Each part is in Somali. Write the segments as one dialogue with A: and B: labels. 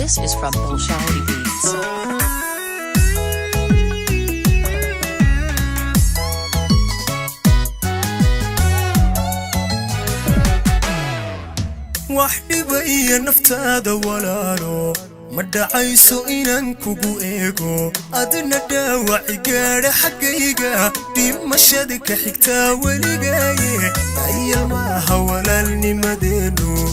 A: This is from Bolshoi Beats.
B: وحدي بي نفتاد ولالو مدعيسو إنان كوغو إيغو أدنا داوعي قاري حقيقة دي مشادك حكتا وليقاي دايا ما هولالني مدينو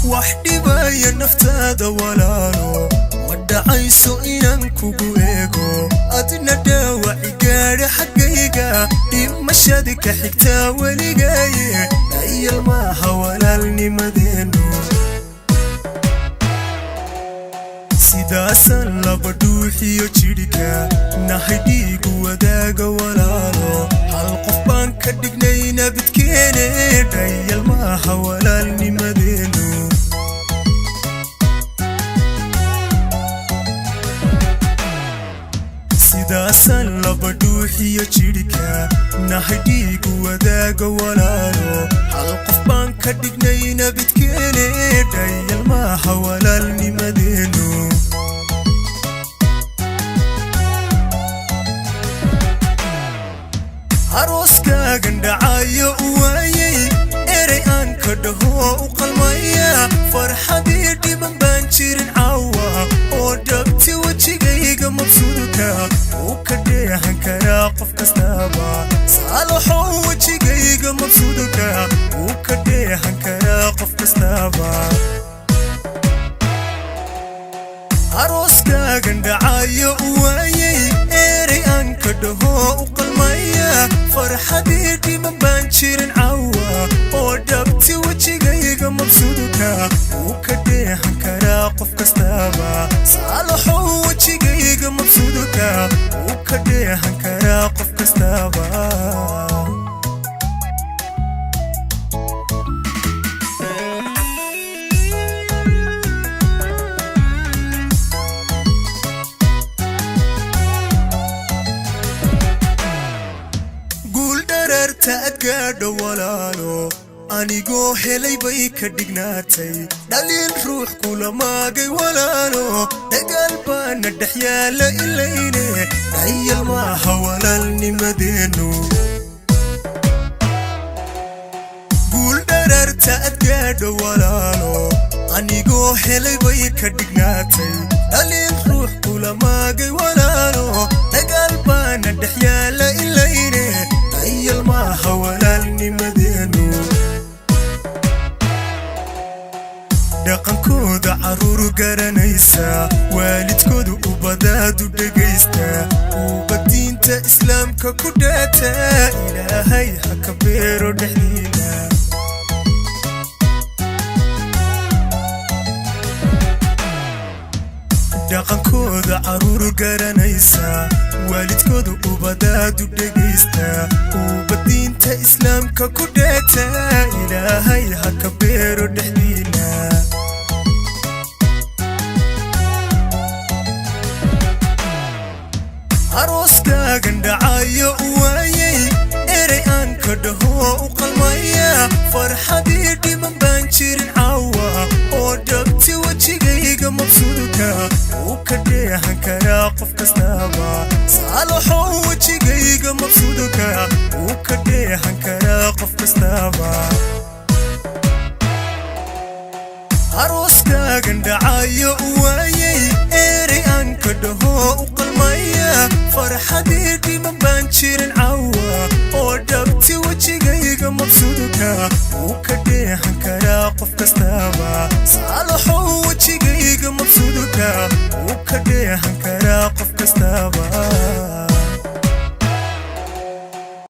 B: وحدي بي نفتاد ولالو مدعيسو إنان كوغو إيغو أدنا داوعي قاري حقيقة دي مشادك حكتا وليقاي دايا ما هولالني مدينو sidaasan laba dhuuxiyo jidhka nahay dhiigu wadaaga walaalo hal qof baan ka dhignayna bidkeene dhayal maaha walaalnimadeenu sidaasan laba dhuuxiyo jidhka nahay dhiigu wadaaga walaalo hal qof baan ka dhignayna bidkeene dhayal maaha walaalnimadeenu aroska gandhacayo waayay erey aan ka dhaho u qalmaya farxadii dhiban baan jirin caawa oo dhabti wejigayga mabsuudka uu ka dheehan karaa qof kastaaba saalaxow wejigayga mabsuudka uu ka dheehan karaa qof kastaaba aroska gandhacayo waayay erey aan ka dhaho u qalmaya farxadii dhiban baan jirin caawa oo dhabti wejigayga mabsuudka uu ka dheehan karaa qof kastaaba saalaxow wejigayga mabsuudka uu ka dheehan karaa qof kastaaba تأكد ولالو أنيقو هلي بيك دقناتي دليل روح كل ما قي ولالو دقلبان الدحيال إليني دايل ما هولالني مدينو قول درر تأكد ولالو أنيقو هلي بيك دقناتي دليل روح كل ما قي ولالو دقلبان الدحيال إليني دايل ما هولالني مدينو dhaqankooda caruur garanaysa waalidkooda ubadaadu dhagaysta uba diinta islaamka ku dhaata ilaahay ha ka beero dhexdiina dhaqankooda caruur garanaysa waalidkooda ubadaadu dhagaysta uba diinta islaamka ku dhaata ilaahay ha ka beero dhexdiina aroska gandhacayo waayay erey aan ka dhaho u qalmaya farxadii dhiban baan jirin caawa oo dhabti wejigayga mabsuudka uu ka dheehan karaa qof kastaaba saalaxow wejigayga mabsuudka uu ka dheehan karaa qof kastaaba aroska gandhacayo waayay erey aan ka dhaho u qalmaya farxadii dhiban baan jirin caawa oo dhabti wejigayga mabsuudka uu ka dheehan karaa qof kastaaba